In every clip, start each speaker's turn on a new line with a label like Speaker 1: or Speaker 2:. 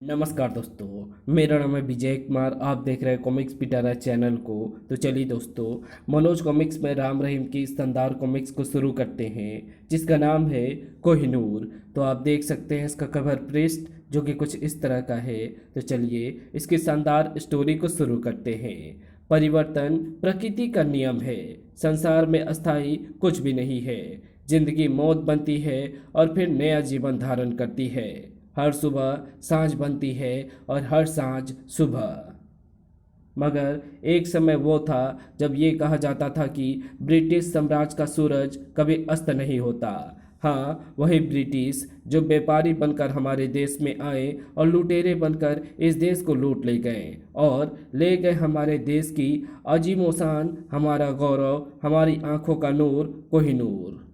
Speaker 1: नमस्कार दोस्तों, मेरा नाम है विजय कुमार। आप देख रहे हैं कॉमिक्स पिटारा चैनल को। तो चलिए दोस्तों, मनोज कॉमिक्स में राम रहीम की शानदार कॉमिक्स को शुरू करते हैं, जिसका नाम है कोहिनूर। तो आप देख सकते हैं इसका कवर पृष्ठ जो कि कुछ इस तरह का है। तो चलिए इसकी शानदार स्टोरी को शुरू करते हैं। परिवर्तन प्रकृति का नियम है। संसार में अस्थायी कुछ भी नहीं है। जिंदगी मौत बनती है और फिर नया जीवन धारण करती है। हर सुबह सांझ बनती है और हर सांझ सुबह। मगर एक समय वो था जब ये कहा जाता था कि ब्रिटिश साम्राज्य का सूरज कभी अस्त नहीं होता। हाँ, वही ब्रिटिश जो व्यापारी बनकर हमारे देश में आए और लुटेरे बनकर इस देश को लूट ले गए और ले गए हमारे देश की अजीमो शान, हमारा गौरव, हमारी आंखों का नूर, कोहिनूर।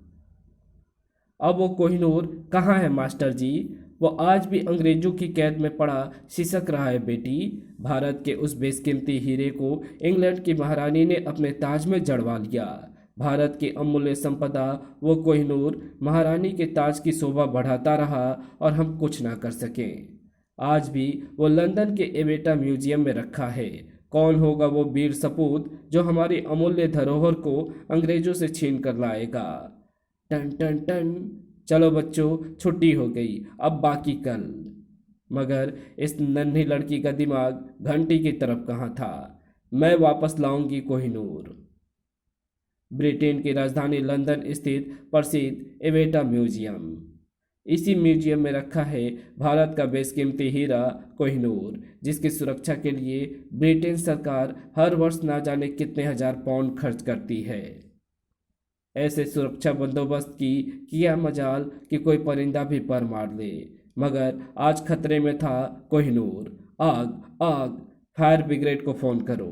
Speaker 1: अब वो कोहिनूर कहाँ है मास्टर जी? वो आज भी अंग्रेजों की कैद में पड़ा सिसक रहा है बेटी। भारत के उस बेशकीमती हीरे को इंग्लैंड की महारानी ने अपने ताज में जड़वा लिया। भारत की अमूल्य संपदा वो कोहिनूर महारानी के ताज की शोभा बढ़ाता रहा और हम कुछ ना कर सके। आज भी वो लंदन के एवेटा म्यूजियम में रखा है। कौन होगा वो वीर सपूत जो हमारी अमूल्य धरोहर को अंग्रेजों से छीन कर लाएगा? टन टन टन। चलो बच्चों, छुट्टी हो गई, अब बाकी कल। मगर इस नन्ही लड़की का दिमाग घंटी की तरफ कहाँ था। मैं वापस लाऊंगी कोहिनूर। ब्रिटेन की राजधानी लंदन स्थित प्रसिद्ध एवेटा म्यूजियम। इसी म्यूजियम में रखा है भारत का बेशकीमती हीरा कोहिनूर, जिसकी सुरक्षा के लिए ब्रिटेन सरकार हर वर्ष ना जाने कितने हजार पाउंड खर्च करती है। ऐसे सुरक्षा बंदोबस्त की किया मजाल कि कोई परिंदा भी पर मार ले। मगर आज खतरे में था कोहिनूर। आग आग, फायर ब्रिगेड को फोन करो।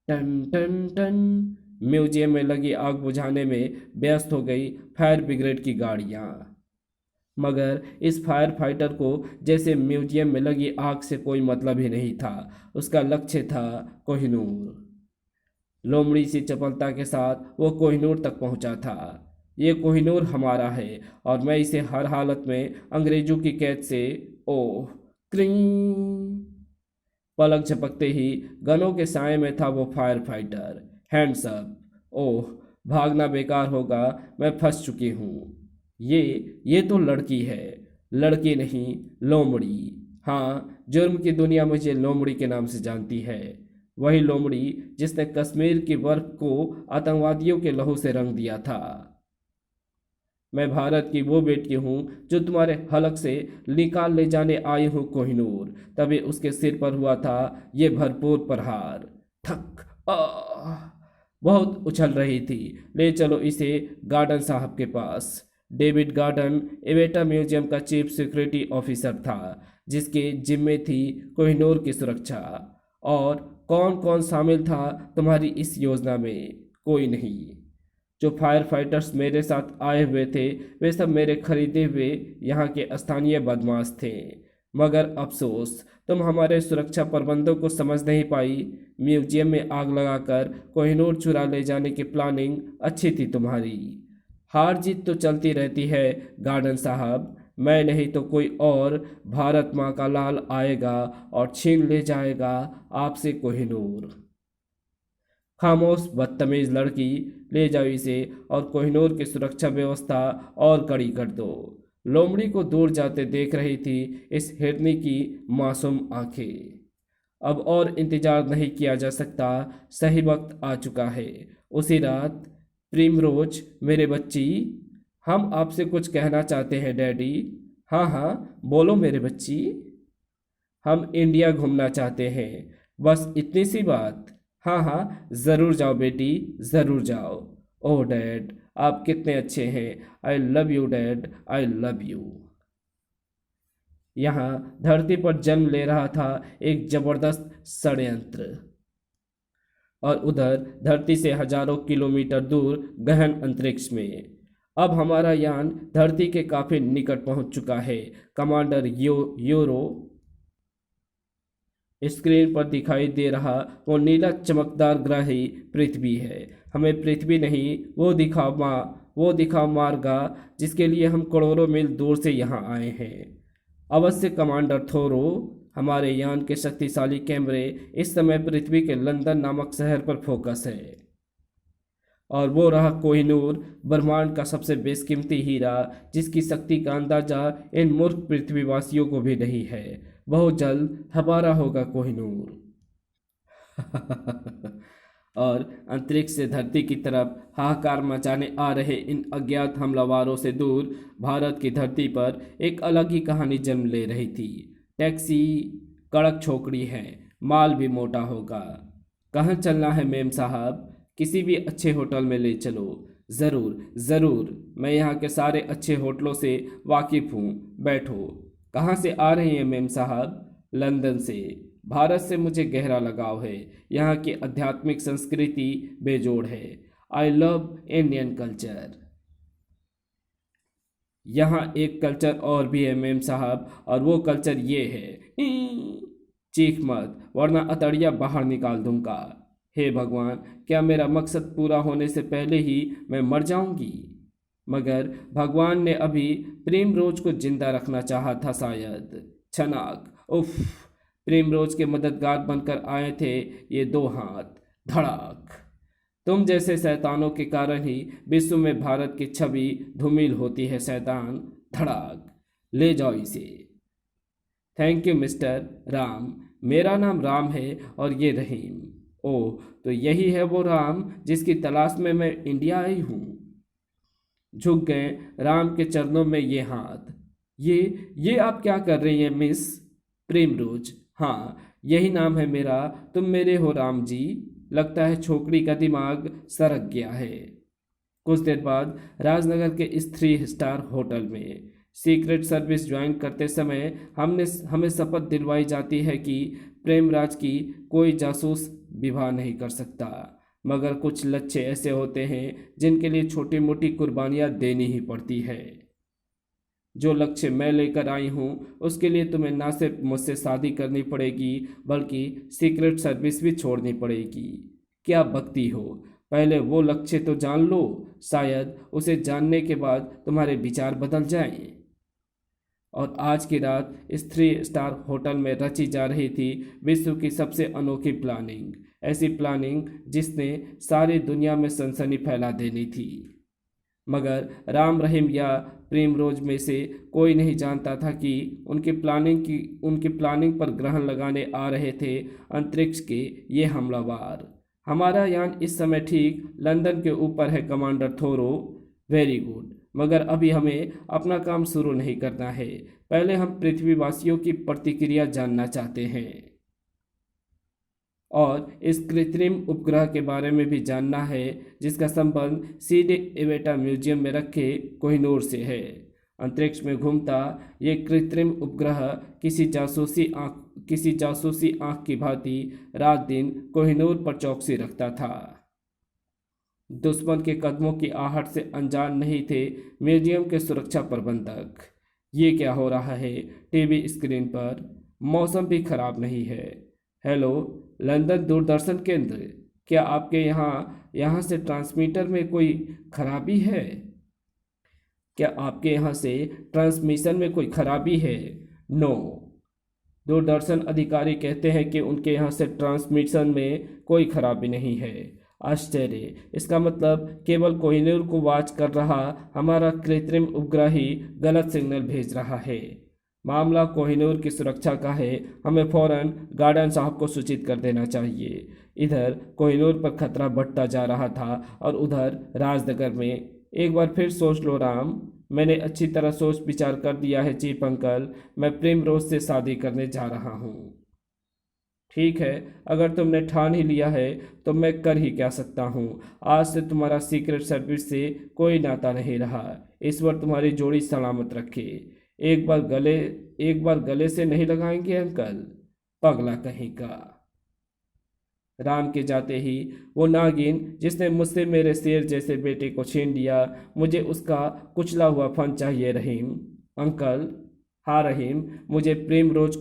Speaker 1: टन टन टन। म्यूजियम में लगी आग बुझाने में व्यस्त हो गई फायर ब्रिगेड की गाड़ियां। मगर इस फायर फाइटर को जैसे म्यूजियम में लगी आग से कोई मतलब ही नहीं था। उसका लक्ष्य था कोहिनूर। लोमड़ी सी चपलता के साथ वो कोहिनूर तक पहुंचा था। ये कोहिनूर हमारा है और मैं इसे हर हालत में अंग्रेजों की कैद से। ओह, क्रिंग। पलक झपकते ही गनों के साए में था वो fire fighter. Hands up. Oh, भागना बेकार होगा, मैं फंस चुकी हूँ। ये तो लड़की है। लड़की नहीं, लोमड़ी। हाँ, जुर्म की दुनिया मुझे लोमड़ी के नाम से जानती है। वही लोमड़ी जिसने कश्मीर की बर्फ को आतंकवादियों के लहू से रंग दिया था। मैं भारत की वो बेटी हूँ जो तुम्हारे हलक से निकाल ले जाने आई हूँ कोहिनूर। तभी उसके सिर पर हुआ था ये भरपूर प्रहार। ठक। आह! बहुत उछल रही थी। ले चलो इसे गार्डन साहब के पास। डेविड गार्डन एवेटा म्यूजियम का चीफ सिक्योरिटी ऑफिसर था, जिसके जिम्मे थी कोहिनूर की सुरक्षा। और कौन कौन शामिल था तुम्हारी इस योजना में? कोई नहीं। जो फायर फाइटर्स मेरे साथ आए हुए थे वे सब मेरे खरीदे हुए यहाँ के स्थानीय बदमाश थे। मगर अफसोस, तुम हमारे सुरक्षा प्रबंधों को समझ नहीं पाई। म्यूजियम में आग लगाकर कोहिनूर चुरा ले जाने की प्लानिंग अच्छी थी तुम्हारी। हार जीत तो चलती रहती है गार्डन साहब। मैं नहीं तो कोई और भारत माँ का लाल आएगा और छीन ले जाएगा आपसे कोहिनूर। खामोश बदतमीज लड़की, ले जाओ इसे और कोहिनूर की सुरक्षा व्यवस्था और कड़ी कर दो। लोमड़ी को दूर जाते देख रही थी इस हिरनी की मासूम आंखें। अब और इंतजार नहीं किया जा सकता। सही वक्त आ चुका है। उसी रात। प्रिमरोज, मेरे बच्ची, हम आपसे कुछ कहना चाहते हैं डैडी। हाँ हाँ, बोलो मेरे बच्ची। हम इंडिया घूमना चाहते हैं, बस इतनी सी बात। हाँ हाँ, ज़रूर जाओ बेटी, ज़रूर जाओ। ओह डैड, आप कितने अच्छे हैं। I love you dad, I love you. यहाँ धरती पर जन्म ले रहा था एक जबरदस्त षड्यंत्र। और उधर धरती से हजारों किलोमीटर दूर गहन अंतरिक्ष में अब हमारा यान धरती के काफी निकट पहुंच चुका है। Commander euro. स्क्रीन पर दिखाई दे रहा वो नीला चमकदार ग्रह ही पृथ्वी है। हमें पृथ्वी नहीं, वो दिखाओ मार्गा जिसके लिए हम करोड़ों मील दूर से यहाँ आए हैं। अवश्य कमांडर थोरो, हमारे यान के शक्तिशाली कैमरे इस समय पृथ्वी के लंदन नामक शहर पर फोकस है। और वो रहा कोहिनूर, ब्रह्मांड का सबसे बेशकीमती हीरा, जिसकी शक्ति का अंदाजा इन मूर्ख पृथ्वीवासियों को भी नहीं है। बहुत जल्द हमारा होगा कोहिनूर। और अंतरिक्ष से धरती की तरफ हाहाकार मचाने आ रहे इन अज्ञात हमलावरों से दूर भारत की धरती पर एक अलग ही कहानी जन्म ले रही थी। टैक्सी कड़क छोकरी है, माल भी मोटा होगा। कहाँ चलना है मेम साहब? किसी भी अच्छे होटल में ले चलो। ज़रूर ज़रूर, मैं यहाँ के सारे अच्छे होटलों से वाकिफ़ हूँ, बैठो। कहाँ से आ रही हैं मेम साहब? लंदन से। भारत से मुझे गहरा लगाव है, यहाँ की आध्यात्मिक संस्कृति बेजोड़ है। I love Indian culture. यहाँ एक कल्चर और भी है मेम साहब, और वो कल्चर ये है। चीख मत, वरना अतड़िया बाहर निकाल दूंगा। हे भगवान, क्या मेरा मकसद पूरा होने से पहले ही मैं मर जाऊंगी? मगर भगवान ने अभी प्रेमरोज को जिंदा रखना चाहा था शायद। छनाक, उफ, प्रेमरोज के मददगार बनकर आए थे ये दो हाथ। धड़ाक। तुम जैसे शैतानों के कारण ही विश्व में भारत की छवि धूमिल होती है शैतान। धड़ाक। ले जाओ इसे। Thank you mister Ram. मेरा नाम राम है और ये रहीम। ओह, तो यही है वो राम जिसकी तलाश में मैं इंडिया आई हूँ। झुक गए राम के चरणों में ये हाथ। ये आप क्या कर रही हैं मिस? प्रेमरोज। हाँ, यही नाम है मेरा। तुम मेरे हो राम जी। लगता है छोकरी का दिमाग सरक गया है। कुछ देर बाद राजनगर के इस 3 स्टार होटल में सीक्रेट सर्विस ज्वाइन करते समय हमें शपथ दिलवाई जाती है कि प्रेमराज की कोई जासूस विवाह नहीं कर सकता। मगर कुछ लक्ष्य ऐसे होते हैं जिनके लिए छोटी मोटी कुर्बानियां देनी ही पड़ती है। जो लक्ष्य मैं लेकर आई हूँ उसके लिए तुम्हें ना सिर्फ मुझसे शादी करनी पड़ेगी बल्कि सीक्रेट सर्विस भी छोड़नी पड़ेगी। क्या बकती हो? पहले वो लक्ष्य तो जान लो, शायद उसे जानने के बाद तुम्हारे विचार बदल जाएं। और आज की रात इस 3 स्टार होटल में रची जा रही थी विश्व की सबसे अनोखी प्लानिंग। ऐसी प्लानिंग जिसने सारी दुनिया में सनसनी फैला देनी थी। मगर राम रहीम या प्रेमरोज में से कोई नहीं जानता था कि उनकी प्लानिंग पर ग्रहण लगाने आ रहे थे अंतरिक्ष के ये हमलावर। हमारा यान इस समय ठीक लंदन के ऊपर है कमांडर थोरो। वेरी गुड, मगर अभी हमें अपना काम शुरू नहीं करना है। पहले हम पृथ्वीवासियों की प्रतिक्रिया जानना चाहते हैं और इस कृत्रिम उपग्रह के बारे में भी जानना है जिसका संबंध सीधे एवेटा म्यूजियम में रखे कोहिनूर से है। अंतरिक्ष में घूमता ये कृत्रिम उपग्रह किसी जासूसी आंख की भांति रात दिन कोहिनूर पर चौकसी रखता था। दुश्मन के कदमों की आहट से अनजान नहीं थे म्यूजियम के सुरक्षा प्रबंधक। ये क्या हो रहा है टीवी स्क्रीन पर? मौसम भी खराब नहीं है। हेलो लंदन दूरदर्शन केंद्र, क्या आपके यहाँ से ट्रांसमीटर में कोई खराबी है? क्या आपके यहाँ से ट्रांसमिशन में कोई खराबी है? नो। दूरदर्शन अधिकारी कहते हैं कि उनके यहाँ से ट्रांसमिशन में कोई खराबी नहीं है। आश्चर्य, इसका मतलब केवल कोहिनूर को वॉच कर रहा हमारा कृत्रिम उपग्रह ही गलत सिग्नल भेज रहा है। मामला कोहिनूर की सुरक्षा का है, हमें फौरन गार्डन साहब को सूचित कर देना चाहिए। इधर कोहिनूर पर खतरा बढ़ता जा रहा था और उधर राजनगर में। एक बार फिर सोच लो राम, मैंने अच्छी तरह सोच विचार कर दिया है चीफ अंकल। मैं प्रेमरोज से शादी करने जा रहा हूँ। ठीक है, अगर तुमने ठान ही लिया है तो मैं कर ही क्या सकता हूँ। आज से तुम्हारा सीक्रेट सर्विस से कोई नाता नहीं रहा। ईश्वर तुम्हारी जोड़ी सलामत रखे। एक बार गले से नहीं लगाएंगे अंकल? पगला कहीं का। राम के जाते ही वो नागिन जिसने मुझसे मेरे शेर जैसे बेटे को छीन लिया, मुझे उसका कुचला हुआ फन चाहिए रहीम। अंकल। हाँ रहीम, मुझे प्रेमरोज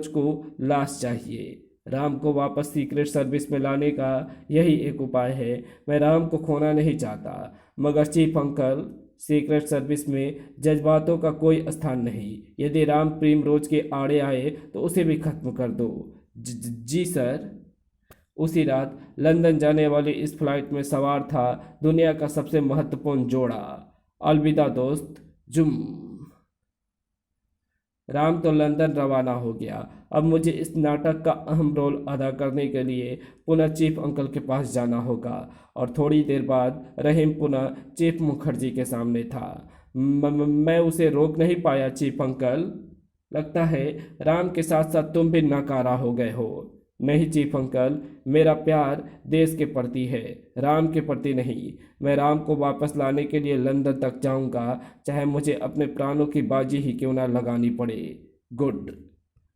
Speaker 1: को लाश चाहिए। राम को वापस सीक्रेट सर्विस में लाने का यही एक उपाय है। मैं राम को खोना नहीं चाहता। मगर चीफ अंकल, सीक्रेट सर्विस में जज्बातों का कोई स्थान नहीं। यदि राम प्रिमरोज के आड़े आए तो उसे भी खत्म कर दो। जी सर। उसी रात लंदन जाने वाली इस फ्लाइट में सवार था दुनिया का सबसे महत्वपूर्ण जोड़ा। अलविदा दोस्त। जुम। राम तो लंदन रवाना हो गया। अब मुझे इस नाटक का अहम रोल अदा करने के लिए पुनः चीफ अंकल के पास जाना होगा। और थोड़ी देर बाद रहीम पुनः चीफ मुखर्जी के सामने था। मैं उसे रोक नहीं पाया चीफ अंकल। लगता है राम के साथ साथ तुम भी नाकारा हो गए हो। नहीं चीफ अंकल, मेरा प्यार देश के प्रति है, राम के प्रति नहीं। मैं राम को वापस लाने के लिए लंदन तक जाऊंगा, चाहे मुझे अपने प्राणों की बाजी ही क्यों ना लगानी पड़े। गुड।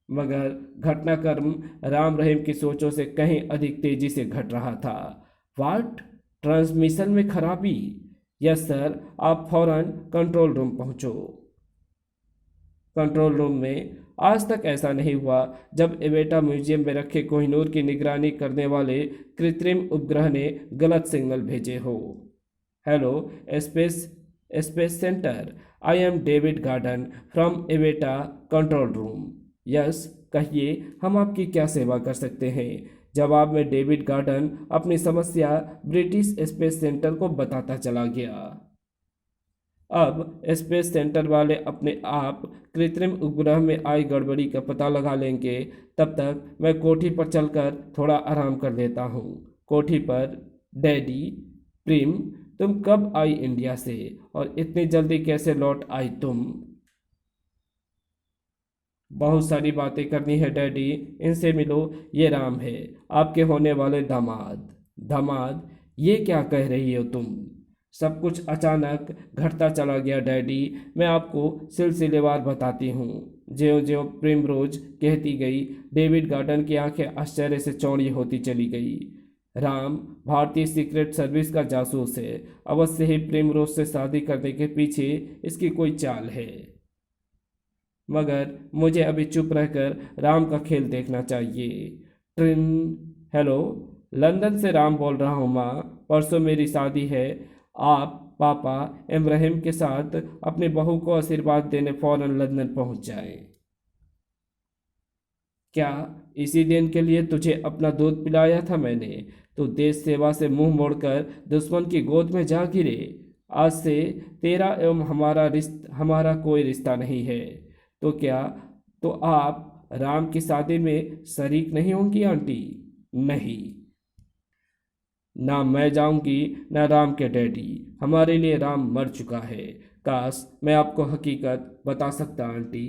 Speaker 1: मगर घटनाक्रम राम रहीम की सोचों से कहीं अधिक तेजी से घट रहा था। वाट? ट्रांसमिशन में खराबी? यस सर, आप फौरन कंट्रोल रूम पहुंचो। कंट्रोल रूम में आज तक ऐसा नहीं हुआ जब एवेटा म्यूजियम में रखे कोहिनूर की निगरानी करने वाले कृत्रिम उपग्रह ने गलत सिग्नल भेजे हो। Hello space space center, I am David Garden from Aveta control room. Yes, कहिए हम आपकी क्या सेवा कर सकते हैं। जवाब में डेविड गार्डन अपनी समस्या ब्रिटिश स्पेस सेंटर को बताता चला गया। अब स्पेस सेंटर वाले अपने आप कृत्रिम उपग्रह में आई गड़बड़ी का पता लगा लेंगे। तब तक मैं कोठी पर चलकर थोड़ा आराम कर लेता हूँ। कोठी पर। डैडी। प्रिम, तुम कब आई इंडिया से और इतनी जल्दी कैसे लौट आई तुम? बहुत सारी बातें करनी है डैडी, इनसे मिलो। ये राम है, आपके होने वाले दामाद। दामाद? ये क्या कह रही हो तुम? सब कुछ अचानक घटता चला गया डैडी। मैं आपको सिलसिलेवार बताती हूँ। ज्यों ज्यों प्रिमरोज कहती गई, डेविड गार्डन की आंखें आश्चर्य से चौड़ी होती चली गई। राम भारतीय सीक्रेट सर्विस का जासूस है। अवश्य ही प्रिमरोज से शादी करने के पीछे इसकी कोई चाल है। मगर मुझे अभी चुप रहकर राम का खेल देखना चाहिए। ट्रिन। हेलो, लंदन से राम बोल रहा हूँ माँ। परसों मेरी शादी है। आप पापा इब्राहिम के साथ अपनी बहू को आशीर्वाद देने फौरन लंदन पहुंच जाएं। क्या इसी दिन के लिए तुझे अपना दूध पिलाया था मैंने? तो देश सेवा से मुंह मोड़कर दुश्मन की गोद में जा गिरे। आज से तेरा एवं हमारा कोई रिश्ता नहीं है। तो क्या तो आप राम की शादी में शरीक नहीं होंगी आंटी? नहीं, ना मैं जाऊंगी ना राम के डैडी। हमारे लिए राम मर चुका है। काश मैं आपको हकीकत बता सकता आंटी।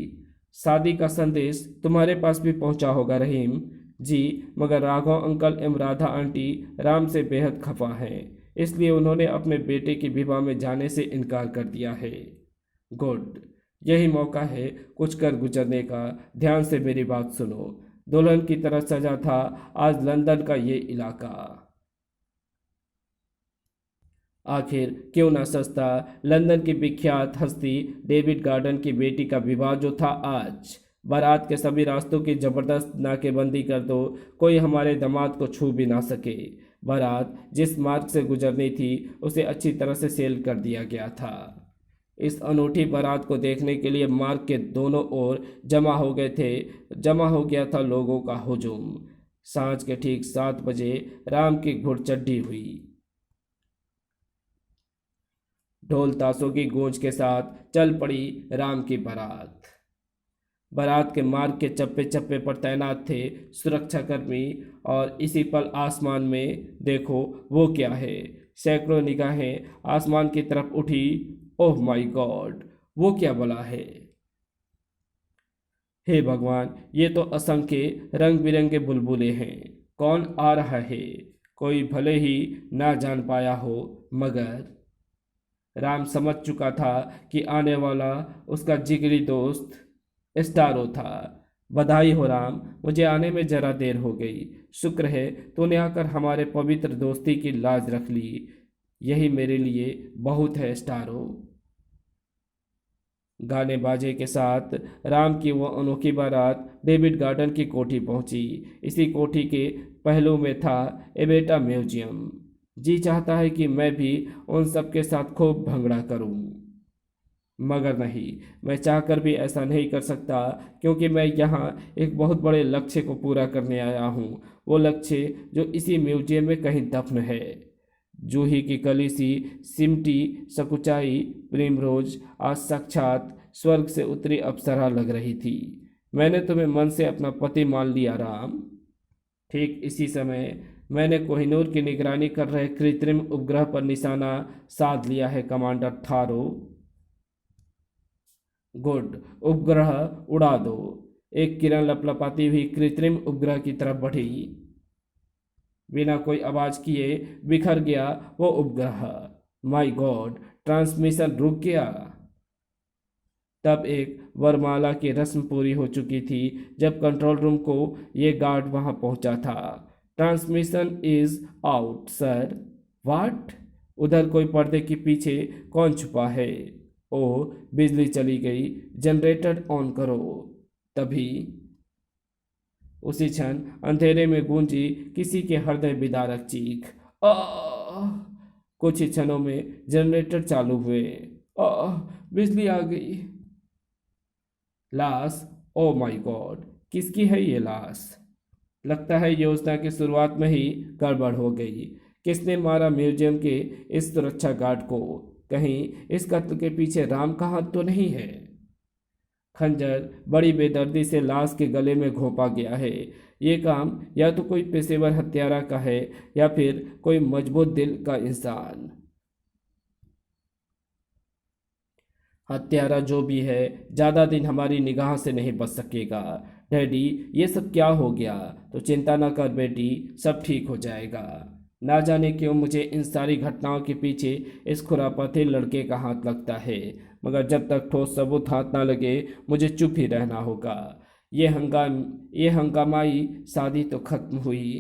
Speaker 1: शादी का संदेश तुम्हारे पास भी पहुंचा होगा रहीम जी, मगर राघव अंकल एवं राधा आंटी राम से बेहद खफा हैं, इसलिए उन्होंने अपने बेटे की विवाह में जाने से इनकार कर दिया है। गुड, यही मौका है कुछ कर गुजरने का। ध्यान से मेरी बात सुनो। दुल्हन की तरह सजा था आज लंदन का ये इलाका। आखिर क्यों ना सस्ता लंदन की विख्यात हस्ती डेविड गार्डन की बेटी का विवाह जो था आज। बारात के सभी रास्तों की जबरदस्त नाकेबंदी कर दो, कोई हमारे दामाद को छू भी ना सके। बारात जिस मार्ग से गुजरनी थी उसे अच्छी तरह से सेल कर दिया गया था। इस अनूठी बारात को देखने के लिए मार्ग के दोनों ओर जमा हो गया था लोगों का हुजूम। सांझ के ठीक 7 बजे राम की घुड़चड्डी हुई। ढोल ताशों की गूंज के साथ चल पड़ी राम की बारात। बारात के मार्ग के चप्पे चप्पे पर तैनात थे सुरक्षाकर्मी, और इसी पल आसमान में देखो वो क्या है। सैकड़ों निगाहें आसमान की तरफ उठी। ओह माय गॉड, वो क्या बला है। हे भगवान, ये तो असंख्य रंग बिरंगे बुलबुले हैं। कौन आ रहा है? कोई भले ही ना जान पाया हो, मगर राम समझ चुका था कि आने वाला उसका जिगरी दोस्त स्टारो था। बधाई हो राम, मुझे आने में जरा देर हो गई। शुक्र है तूने आकर हमारे पवित्र दोस्ती की लाज रख ली। यही मेरे लिए बहुत है स्टारो। गाने बाजे के साथ राम की वो अनोखी बारात डेविड गार्डन की कोठी पहुंची। इसी कोठी के पहलू में था एबेटा म्यूजियम। जी चाहता है कि मैं भी उन सब के साथ खूब भंगड़ा करूं। मगर नहीं, मैं चाहकर भी ऐसा नहीं कर सकता, क्योंकि मैं यहाँ एक बहुत बड़े लक्ष्य को पूरा करने आया हूँ। वो लक्ष्य जो इसी म्यूजियम में कहीं दफन है। जूही की कली सी सिमटी सकुचाई प्रिमरोज आज साक्षात स्वर्ग से उतरी अप्सरा लग रही थी। मैंने तुम्हें मन से अपना पति मान लिया राम। ठीक इसी समय मैंने कोहिनूर की निगरानी कर रहे कृत्रिम उपग्रह पर निशाना साध लिया है कमांडर थारो। गुड, उपग्रह उड़ा दो। एक किरण लपलपाती हुई कृत्रिम उपग्रह की तरफ बढ़ी। बिना कोई आवाज किए बिखर गया वो उपग्रह। माय गॉड, ट्रांसमिशन रुक गया। तब एक वरमाला की रस्म पूरी हो चुकी थी जब कंट्रोल रूम को ये गार्ड वहां पहुंचा था। Transmission is out sir. What? उधर कोई पर्दे के पीछे कौन छुपा है? ओह, बिजली चली गई, जनरेटर ऑन करो। तभी उसी क्षण अंधेरे में गूंजी किसी के हृदय विदारक चीख। आह! कुछ ही क्षणों में जनरेटर चालू हुए। आह! बिजली आ गई। लाश? ओ माय गॉड, किसकी है ये लाश? लगता है योजना की शुरुआत में ही गड़बड़ हो गई। किसने मारा म्यूजियम के इस सुरक्षा गार्ड को? कहीं इस कत्ल के पीछे राम का हाथ तो नहीं है? खंजर बड़ी बेदर्दी से लाश के गले में घोंपा गया है। ये काम या तो कोई पेशेवर हत्यारा का है या फिर कोई मजबूत दिल का इंसान। हत्यारा जो भी है, ज्यादा दिन हमारी निगाह से नहीं बच सकेगा। डैडी, ये सब क्या हो गया? तो चिंता न कर बेटी, सब ठीक हो जाएगा। ना जाने क्यों मुझे इन सारी घटनाओं के पीछे इस खुरापाती लड़के का हाथ लगता है, मगर जब तक ठोस सबूत हाथ ना लगे मुझे चुप ही रहना होगा। ये हंगामाई शादी तो खत्म हुई,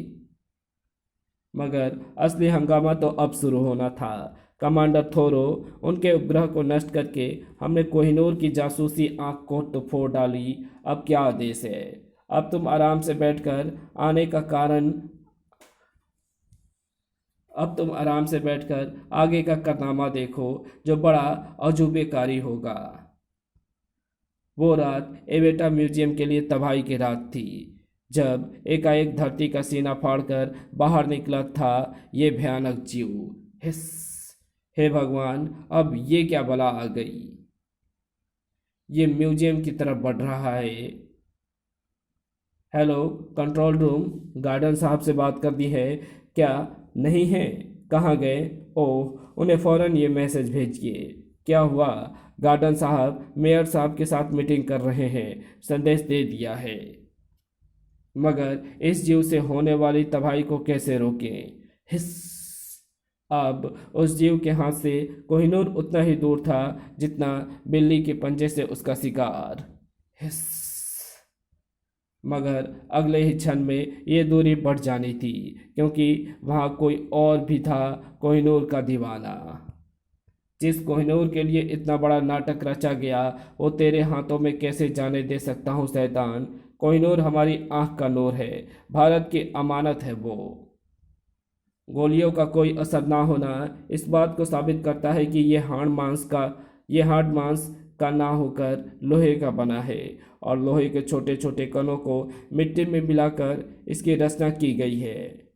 Speaker 1: मगर असली हंगामा तो अब शुरू होना था। कमांडर थोरो, उनके उपग्रह को नष्ट करके हमने कोहिनूर की जासूसी आंख को तो फोड़ डाली। अब क्या आदेश है? अब तुम आराम से बैठकर आने का कारण अब तुम आराम से बैठकर आगे का कारनामा देखो, जो बड़ा अजूबेकारी होगा। वो रात एवेटा म्यूजियम के लिए तबाही की रात थी, जब एकाएक धरती का सीना फाड़कर बाहर निकला था ये भयानक जीव। हिस! हे भगवान, अब ये क्या बला आ गई? ये म्यूजियम की तरफ बढ़ रहा है। हेलो कंट्रोल रूम, गार्डन साहब से बात करनी है क्या? नहीं है? कहाँ गए? ओह, उन्हें फौरन ये मैसेज भेजिए। क्या हुआ? गार्डन साहब मेयर साहब के साथ मीटिंग कर रहे हैं, संदेश दे दिया है। मगर इस जीव से होने वाली तबाही को कैसे रोकें? हिस! अब उस जीव के हाथ से कोहिनूर उतना ही दूर था जितना बिल्ली के पंजे से उसका शिकार। हिस! मगर अगले ही क्षण में ये दूरी बढ़ जानी थी, क्योंकि वहाँ कोई और भी था, कोहिनूर का दीवाना। जिस कोहिनूर के लिए इतना बड़ा नाटक रचा गया, वो तेरे हाथों में कैसे जाने दे सकता हूँ शैतान। कोहिनूर हमारी आंख का नूर है, भारत की अमानत है वो। गोलियों का कोई असर ना होना इस बात को साबित करता है कि ये हार्ड मांस का ना होकर लोहे का बना है, और लोहे के छोटे छोटे कणों को मिट्टी में मिलाकर इसकी रचना की गई है।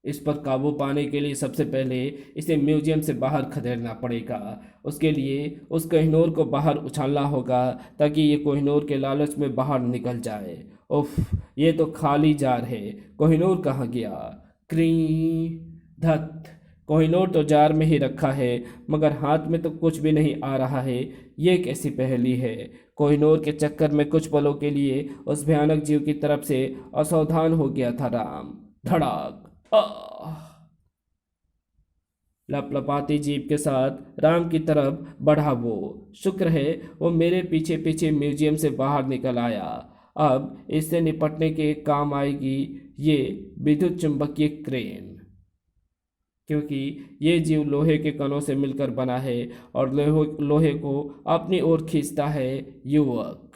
Speaker 1: इस पर काबू पाने के लिए सबसे पहले इसे म्यूजियम से बाहर खदेड़ना पड़ेगा। उसके लिए उस कोहिनूर को बाहर उछालना होगा ताकि ये कोहिनूर के लालच में बाहर निकल जाए। उफ, ये तो खाली जार है। कोहिनूर कहाँ गया? क्री धत! कोहिनूर तो जार में ही रखा है, मगर हाथ में तो कुछ भी नहीं आ रहा है। ये कैसी पहेली है? कोहिनूर के चक्कर में कुछ पलों के लिए उस भयानक जीव की तरफ से असावधान हो गया था राम। धड़ाक! लपलपाती जीप के साथ राम की तरफ बढ़ा वो। शुक्र है वो मेरे पीछे पीछे म्यूजियम से बाहर निकल आया। अब इससे निपटने के काम आएगी ये विद्युत चुंबकीय क्रेन, क्योंकि ये जीव लोहे के कणों से मिलकर बना है और लोहे को अपनी ओर खींचता है। युवक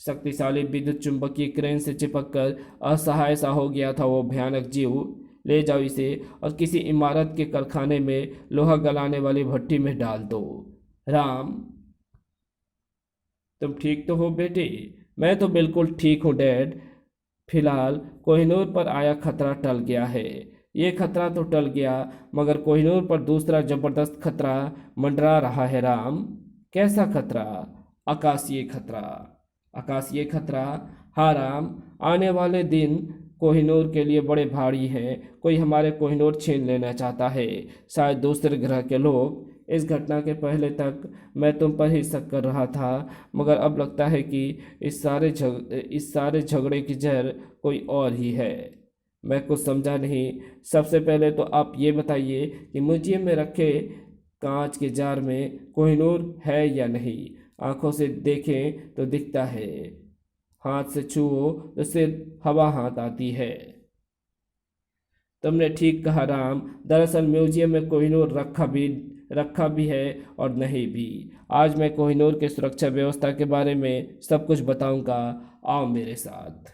Speaker 1: शक्तिशाली विद्युत चुंबकीय क्रेन से चिपककर असहाय सा हो गया था वो भयानक जीव। ले जाओ इसे और किसी इमारत के कारखाने में लोहा गलाने वाली भट्टी में डाल दो। राम, तुम ठीक तो हो बेटे? मैं तो बिल्कुल ठीक हूँ डैड। फिलहाल कोहिनूर पर आया खतरा टल गया है। ये खतरा तो टल गया, मगर कोहिनूर पर दूसरा जबरदस्त खतरा मंडरा रहा है राम। कैसा खतरा? आकाशीय खतरा। आकाशीय खतरा? हाँ राम, आने वाले दिन कोहिनूर के लिए बड़े भारी हैं। कोई हमारे कोहिनूर छीन लेना चाहता है, शायद दूसरे ग्रह के लोग। इस घटना के पहले तक मैं तुम पर ही शक कर रहा था, मगर अब लगता है कि इस सारे झगड़े की जड़ कोई और ही है। मैं कुछ समझा नहीं। सबसे पहले तो आप ये बताइए कि म्यूजियम में रखे कांच के जार में कोहिनूर है या नहीं? आंखों से देखें तो दिखता है, हाथ से छुओ तो सिर्फ हवा हाथ आती है। तुमने ठीक कहा राम, दरअसल म्यूजियम में कोहिनूर रखा भी है और नहीं भी। आज मैं कोहिनूर के सुरक्षा व्यवस्था के बारे में सब कुछ बताऊंगा। आओ मेरे साथ।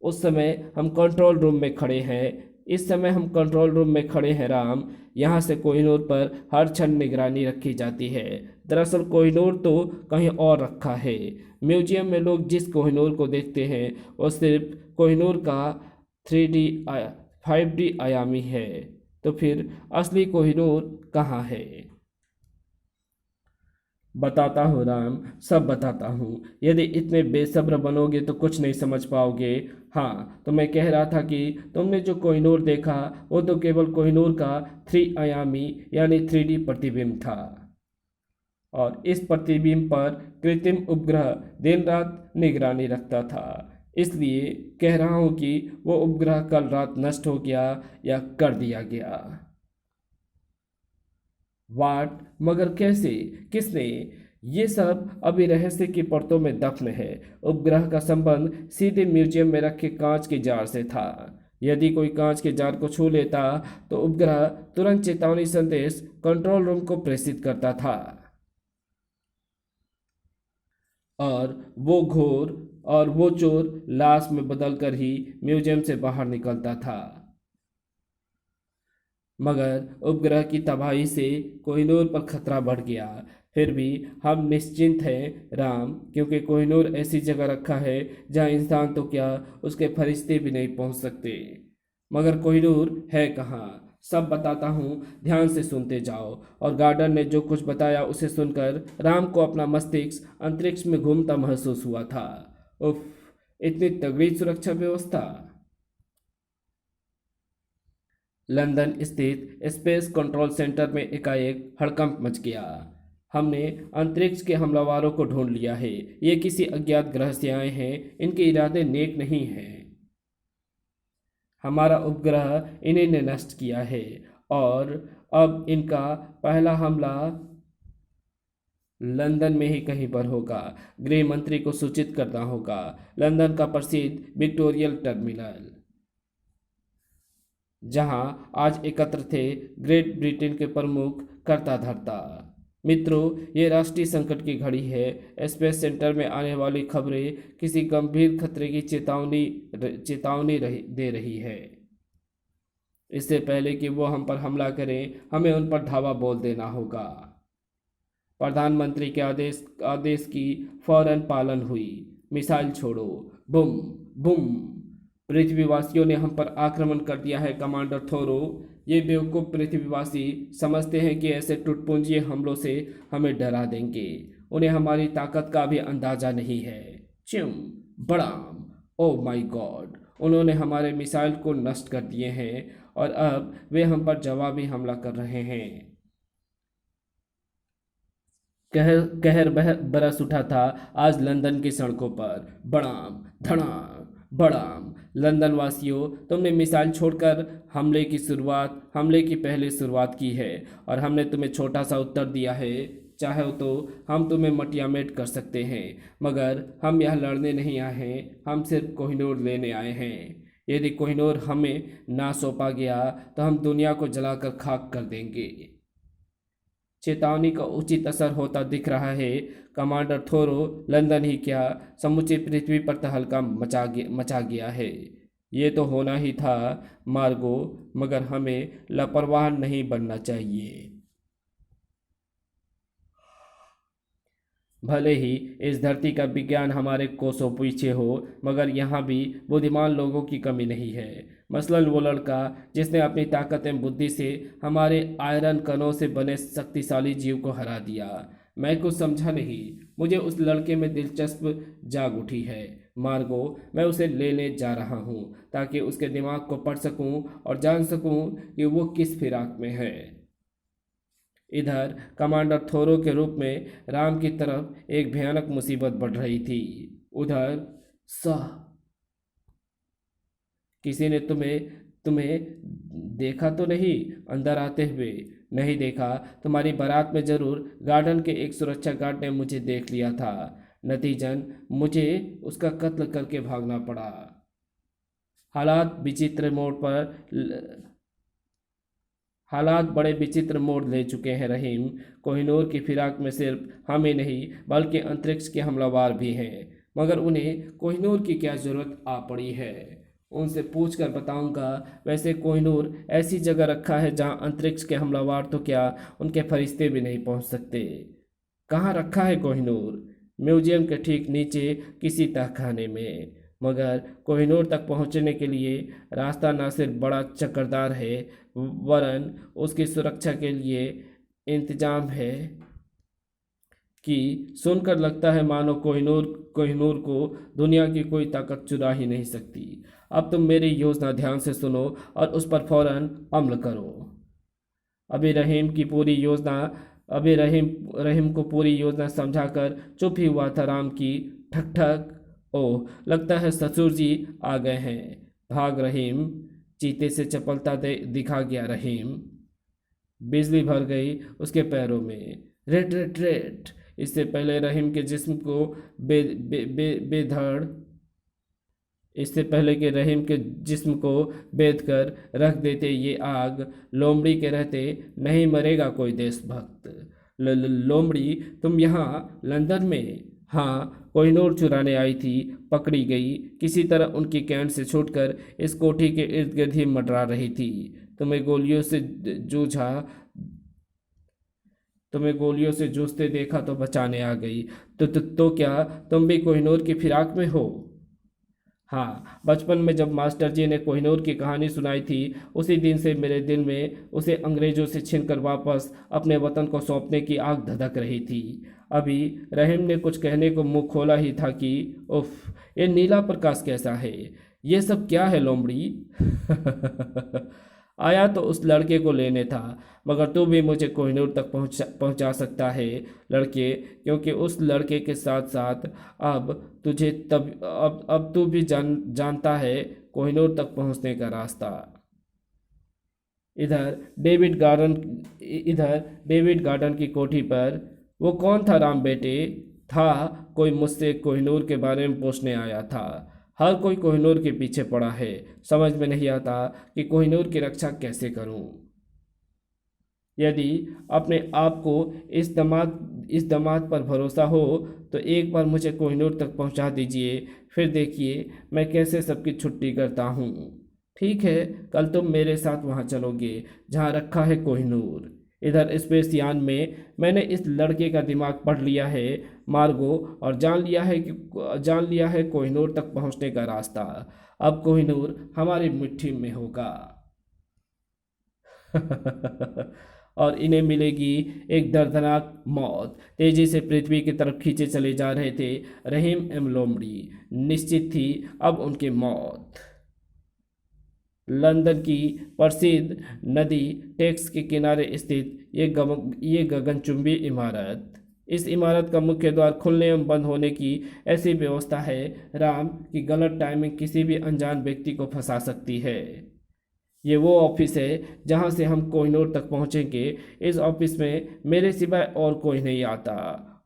Speaker 1: उस समय हम कंट्रोल रूम में खड़े हैं। इस समय हम कंट्रोल रूम में खड़े हैं राम। यहाँ से कोहिनूर पर हर क्षण निगरानी रखी जाती है। दरअसल कोहिनूर तो कहीं और रखा है। म्यूजियम में लोग जिस कोहिनूर को देखते हैं वो सिर्फ कोहिनूर का 3D 5D आयामी है। तो फिर असली कोहिनूर कहाँ है? बताता हूँ राम, सब बताता हूँ। यदि इतने बेसब्र बनोगे तो कुछ नहीं समझ पाओगे। हाँ, तो मैं कह रहा था कि तुमने जो कोहिनूर देखा वो तो केवल कोहिनूर का 3 आयामी यानी 3D प्रतिबिंब था, और इस प्रतिबिंब पर कृत्रिम उपग्रह दिन रात निगरानी रखता था। इसलिए कह रहा हूँ कि वो उपग्रह कल रात नष्ट हो गया या कर दिया गया। वाट? मगर कैसे? किसने? ये सब अभी रहस्य की परतों में दफन है। उपग्रह का संबंध सीधे म्यूजियम में रखे कांच के जार से था। यदि कोई कांच के जार को छू लेता तो उपग्रह तुरंत चेतावनी संदेश कंट्रोल रूम को प्रेषित करता था, और वो चोर लाश में बदलकर ही म्यूजियम से बाहर निकलता था। मगर उपग्रह की तबाही से कोहिनूर पर खतरा बढ़ गया। फिर भी हम निश्चिंत हैं राम, क्योंकि कोहिनूर ऐसी जगह रखा है जहां इंसान तो क्या, उसके फरिश्ते भी नहीं पहुंच सकते। मगर कोहिनूर है कहाँ? सब बताता हूँ, ध्यान से सुनते जाओ। और गार्डन ने जो कुछ बताया उसे सुनकर राम को अपना मस्तिष्क अंतरिक्ष में घूमता महसूस हुआ था। उफ, इतनी तगड़ी सुरक्षा व्यवस्था! लंदन स्थित स्पेस कंट्रोल सेंटर में एकाएक हड़कंप मच गया। हमने अंतरिक्ष के हमलावरों को ढूंढ लिया है। ये किसी अज्ञात ग्रह से आए हैं। इनके इरादे नेक नहीं हैं। हमारा उपग्रह इन्हीं ने नष्ट किया है, और अब इनका पहला हमला लंदन में ही कहीं पर होगा। गृह मंत्री को सूचित करना होगा। लंदन का प्रसिद्ध विक्टोरियल टर्मिनल, जहां आज एकत्र थे ग्रेट ब्रिटेन के प्रमुख कर्ता धर्ता। मित्रों, ये राष्ट्रीय संकट की घड़ी है। स्पेस सेंटर में आने वाली खबरें किसी गंभीर खतरे की चेतावनी दे रही है। इससे पहले कि वो हम पर हमला करें, हमें उन पर धावा बोल देना होगा। प्रधानमंत्री के आदेश की फौरन पालन हुई। मिसाइल छोड़ो। बुम बुम। पृथ्वीवासियों ने हम पर आक्रमण कर दिया है कमांडर थोरो। ये बेवकूफ़ पृथ्वीवासी समझते हैं कि ऐसे टुटपुंजिए हमलों से हमें डरा देंगे। उन्हें हमारी ताकत का भी अंदाजा नहीं है। चिम, बड़ाम, ओ माय गॉड! उन्होंने हमारे मिसाइल को नष्ट कर दिए हैं, और अब वे हम पर जवाबी हमला कर रहे हैं। कहर कहर बरस उठा था आज लंदन की सड़कों पर। बड़ाम धड़ाम बड़ाम। लंदन वासियों, तुमने मिसाइल छोड़कर हमले की पहले शुरुआत की है, और हमने तुम्हें छोटा सा उत्तर दिया है। चाहे तो हम तुम्हें मटियामेट कर सकते हैं, मगर हम यहाँ लड़ने नहीं आए हैं। हम सिर्फ कोहिनूर लेने आए हैं। यदि कोहिनूर हमें ना सौंपा गया तो हम दुनिया को जलाकर खाक कर देंगे। चेतावनी का उचित असर होता दिख रहा है कमांडर थोरो। लंदन ही क्या, समूची पृथ्वी पर तहलका मचा गया है। ये तो होना ही था मार्गो, मगर हमें लापरवाह नहीं बनना चाहिए। भले ही इस धरती का विज्ञान हमारे कोसों पीछे हो, मगर यहाँ भी बुद्धिमान लोगों की कमी नहीं है। मसलन वो लड़का जिसने अपनी ताकत एवं बुद्धि से हमारे आयरन कणों से बने शक्तिशाली जीव को हरा दिया। मैं कुछ समझा नहीं। मुझे उस लड़के में दिलचस्प जाग उठी है मार्गो। मैं उसे लेने जा रहा हूँ ताकि उसके दिमाग को पढ़ सकूँ और जान सकूँ कि वो किस फिराक में है। इधर कमांडर थोरो के रूप में राम की तरफ एक भयानक मुसीबत बढ़ रही थी। उधर सा किसी ने तुम्हें तुम्हें देखा तो नहीं अंदर आते हुए? नहीं देखा। तुम्हारी बारात में जरूर गार्डन के एक सुरक्षा गार्ड ने मुझे देख लिया था। नतीजन मुझे उसका कत्ल करके भागना पड़ा। हालात विचित्र मोड़ पर हालात बड़े विचित्र मोड़ ले चुके हैं रहीम। कोहिनूर की फिराक में सिर्फ हम ही नहीं बल्कि अंतरिक्ष के हमलावर भी हैं। मगर उन्हें कोहिनूर की क्या जरूरत आ पड़ी है? उनसे पूछ कर बताऊंगा। वैसे कोहिनूर ऐसी जगह रखा है जहां अंतरिक्ष के हमलावर तो क्या उनके फरिश्ते भी नहीं पहुंच सकते। कहाँ रखा है कोहिनूर? म्यूजियम के ठीक नीचे किसी तहखाने में। मगर कोहिनूर तक पहुंचने के लिए रास्ता न सिर्फ बड़ा चक्करदार है, वरन उसकी सुरक्षा के लिए इंतजाम है कि सुनकर लगता है मानो कोहिनूर कोहिनूर को दुनिया की कोई ताकत चुरा ही नहीं सकती। अब तुम मेरी योजना ध्यान से सुनो और उस पर फौरन अमल करो। अभी रहीम की पूरी योजना अभी रहीम को पूरी योजना समझाकर चुप ही हुआ था राम की ठक ठक। ओह, लगता है ससुर जी आ गए हैं। भाग रहीम। चीते से चपलता दिखा गया रहीम। बिजली भर गई उसके पैरों में। रेट रेट रेट। इससे पहले रहीम के जिस्म को बे, बे, बे, बेधड़ इससे पहले कि रहीम के जिस्म को बेध कर रख देते ये आग, लोमड़ी के रहते नहीं मरेगा कोई देशभक्त। लोमड़ी, तुम यहाँ लंदन में? हाँ, कोहिनूर चुराने आई थी, पकड़ी गई। किसी तरह उनकी कैंट से छूटकर इस कोठी के इर्द गिर्द ही मंडरा रही थी। तुम्हें गोलियों से जूझा तुम्हें गोलियों से जूझते देखा तो बचाने आ गई। तो क्या तुम भी कोहिनूर की फिराक में हो? हाँ, बचपन में जब मास्टर जी ने कोहिनूर की कहानी सुनाई थी, उसी दिन से मेरे दिल में उसे अंग्रेजों से छीनकर वापस अपने वतन को सौंपने की आग धधक रही थी। अभी रहीम ने कुछ कहने को मुंह खोला ही था कि उफ, ये नीला प्रकाश कैसा है? ये सब क्या है लोमड़ी? आया तो उस लड़के को लेने था, मगर तू भी मुझे कोहिनूर तक पहुंचा सकता है लड़के, क्योंकि उस लड़के के साथ साथ अब तुझे अब तू भी जानता है कोहिनूर तक पहुंचने का रास्ता। इधर डेविड गार्डन की कोठी पर वो कौन था राम बेटे? था कोई मुझसे कोहिनूर के बारे में पूछने आया था। हर कोई कोहिनूर के पीछे पड़ा है। समझ में नहीं आता कि कोहिनूर की रक्षा कैसे करूं। यदि अपने आप को इस दामाद पर भरोसा हो तो एक बार मुझे कोहिनूर तक पहुंचा दीजिए, फिर देखिए मैं कैसे सबकी छुट्टी करता हूँ। ठीक है, कल तुम मेरे साथ वहाँ चलोगे जहाँ रखा है कोहिनूर। इधर स्पेस यान में मैंने इस लड़के का दिमाग पढ़ लिया है मार्गो, और जान लिया है कोहिनूर तक पहुँचने का रास्ता। अब कोहिनूर हमारी मुट्ठी में होगा। और इन्हें मिलेगी एक दर्दनाक मौत। तेजी से पृथ्वी की तरफ खींचे चले जा रहे थे रहीम एवं लोमड़ी। निश्चित थी अब उनकी मौत। लंदन की प्रसिद्ध नदी टेक्स के किनारे स्थित ये गगनचुंबी इमारत, इस इमारत का मुख्य द्वार खुलने एवं बंद होने की ऐसी व्यवस्था है राम की गलत टाइमिंग किसी भी अनजान व्यक्ति को फंसा सकती है। ये वो ऑफिस है जहाँ से हम कोहिनूर तक पहुँचेंगे। इस ऑफिस में मेरे सिवाय और कोई नहीं आता,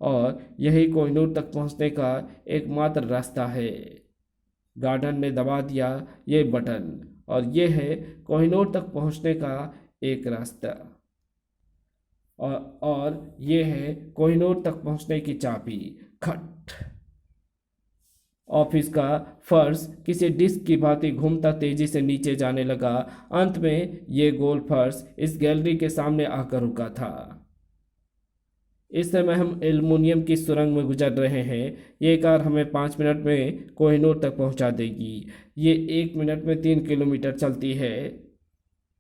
Speaker 1: और यही कोहिनूर तक पहुँचने का एकमात्र रास्ता है। गार्डन ने दबा दिया ये बटन, और ये है कोहिनूर तक पहुँचने का एक रास्ता, और ये है कोहिनूर तक पहुँचने की चाबी। खट। ऑफिस का फर्श किसी डिस्क की भांति घूमता तेजी से नीचे जाने लगा। अंत में ये गोल फर्श इस गैलरी के सामने आकर रुका था। इस समय हम एल्युमिनियम की सुरंग में गुजर रहे हैं। ये कार हमें 5 मिनट में कोहिनूर तक पहुंचा देगी। ये 1 मिनट में 3 किलोमीटर चलती है।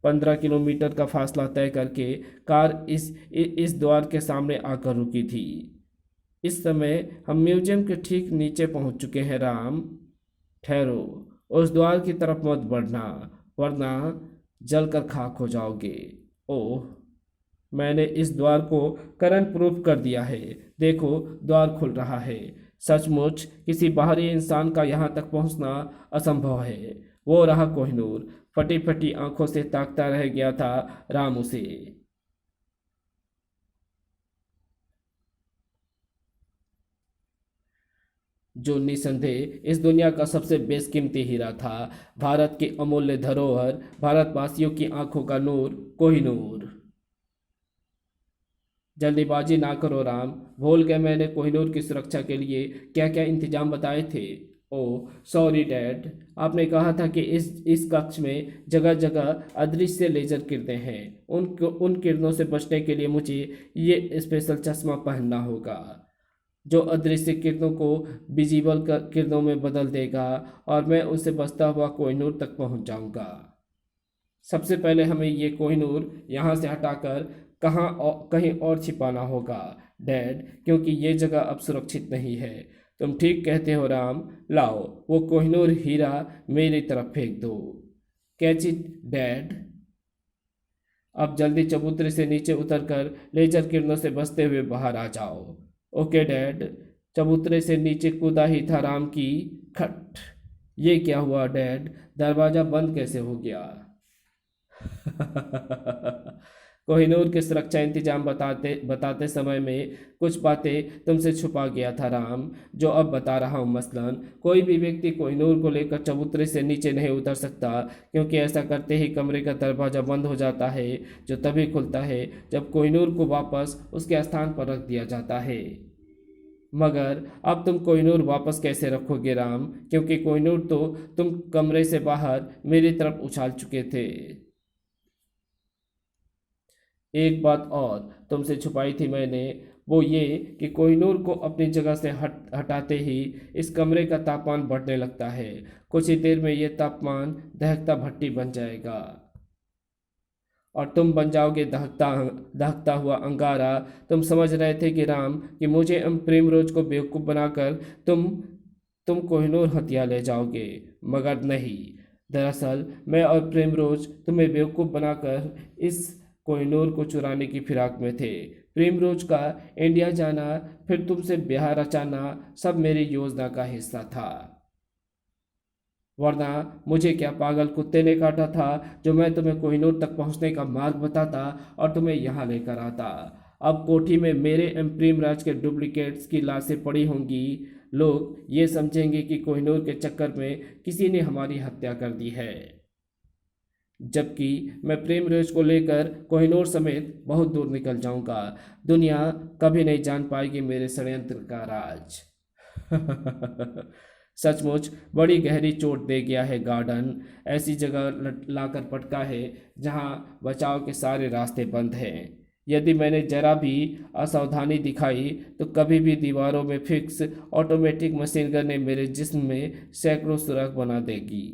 Speaker 1: 15 किलोमीटर का फासला तय करके कार इस द्वार के सामने आकर रुकी थी। इस समय हम म्यूजियम के ठीक नीचे पहुंच चुके हैं। राम, ठहरो, उस द्वार की तरफ मत बढ़ना, वरना जलकर खाक हो जाओगे। ओह, मैंने इस द्वार को करंट प्रूफ कर दिया है। देखो, द्वार खुल रहा है। सचमुच किसी बाहरी इंसान का यहाँ तक पहुँचना असंभव है। वो रहा कोहिनूर, फटी फटी आंखों से ताकता रह गया था राम उसे। जो निसंदेह इस दुनिया का सबसे बेशकीमती हीरा था, भारत की अमूल्य धरोहर, भारतवासियों की आंखों का नूर, कोहिनूर। जल्दीबाजी ना करो राम, भूल गए मैंने कोहिनूर की सुरक्षा के लिए क्या क्या इंतजाम बताए थे। ओह सॉरी डैड, आपने कहा था कि इस कक्ष में जगह जगह अदृश्य लेजर किरणें हैं। उन किरणों से बचने के लिए मुझे ये स्पेशल चश्मा पहनना होगा, जो अदृश्य किरणों को विजिबल किरणों में बदल देगा और मैं उनसे बचता हुआ कोहिनूर तक पहुंच जाऊंगा। सबसे पहले हमें ये कोहिनूर यहाँ से हटाकर कहीं और छिपाना होगा डैड, क्योंकि ये जगह अब सुरक्षित नहीं है। तुम ठीक कहते हो राम, लाओ वो कोहिनूर हीरा मेरी तरफ फेंक दो। Catch it dad. अब जल्दी चबूतरे से नीचे उतरकर लेजर किरणों से बचते हुए बाहर आ जाओ। Okay dad. चबूतरे से नीचे कूदा ही था राम की खट। ये क्या हुआ डैड, दरवाजा बंद कैसे हो गया? कोहिनूर के सुरक्षा इंतजाम बताते बताते समय में कुछ बातें तुमसे छुपा गया था राम, जो अब बता रहा हूँ। मसलन कोई भी व्यक्ति कोहिनूर को लेकर चबूतरे से नीचे नहीं उतर सकता, क्योंकि ऐसा करते ही कमरे का दरवाजा बंद हो जाता है, जो तभी खुलता है जब कोहिनूर को वापस उसके स्थान पर रख दिया जाता है। मगर अब तुम कोहिनूर वापस कैसे रखोगे राम, क्योंकि कोहिनूर तो तुम कमरे से बाहर मेरी तरफ उछाल चुके थे। एक बात और तुमसे छुपाई थी मैंने, वो ये कि कोहिनूर को अपनी जगह से हटाते ही इस कमरे का तापमान बढ़ने लगता है। कुछ ही देर में ये तापमान दहकता भट्टी बन जाएगा और तुम बन जाओगे दहकता दहकता हुआ अंगारा। तुम समझ रहे थे कि राम कि मुझे प्रेमरोज को बेवकूफ़ बनाकर तुम कोहिनूर हथिया ले जाओगे, मगर नहीं। दरअसल मैं और प्रेमरोज तुम्हें बेवकूफ़ बनाकर इस कोहिनूर को चुराने की फिराक में थे। प्रेमरोज का इंडिया जाना, फिर तुमसे ब्याह रचाना, सब मेरी योजना का हिस्सा था। वरना मुझे क्या पागल कुत्ते ने काटा था जो मैं तुम्हें कोहिनूर तक पहुंचने का मार्ग बताता और तुम्हें यहाँ लेकर आता। अब कोठी में मेरे प्रेमराज के डुप्लीकेट्स की लाशें पड़ी होंगी। लोग ये समझेंगे कि कोहिनूर के चक्कर में किसी ने हमारी हत्या कर दी है, जबकि मैं प्रेमरोज को लेकर कोहिनूर समेत बहुत दूर निकल जाऊंगा। दुनिया कभी नहीं जान पाएगी मेरे षड्यंत्र का राज। सचमुच बड़ी गहरी चोट दे गया है गार्डन। ऐसी जगह लाकर पटका है जहां बचाव के सारे रास्ते बंद हैं। यदि मैंने जरा भी असावधानी दिखाई तो कभी भी दीवारों में फिक्स ऑटोमेटिक मशीन गन ने मेरे जिस्म में सैकड़ों सुराख बना देगी।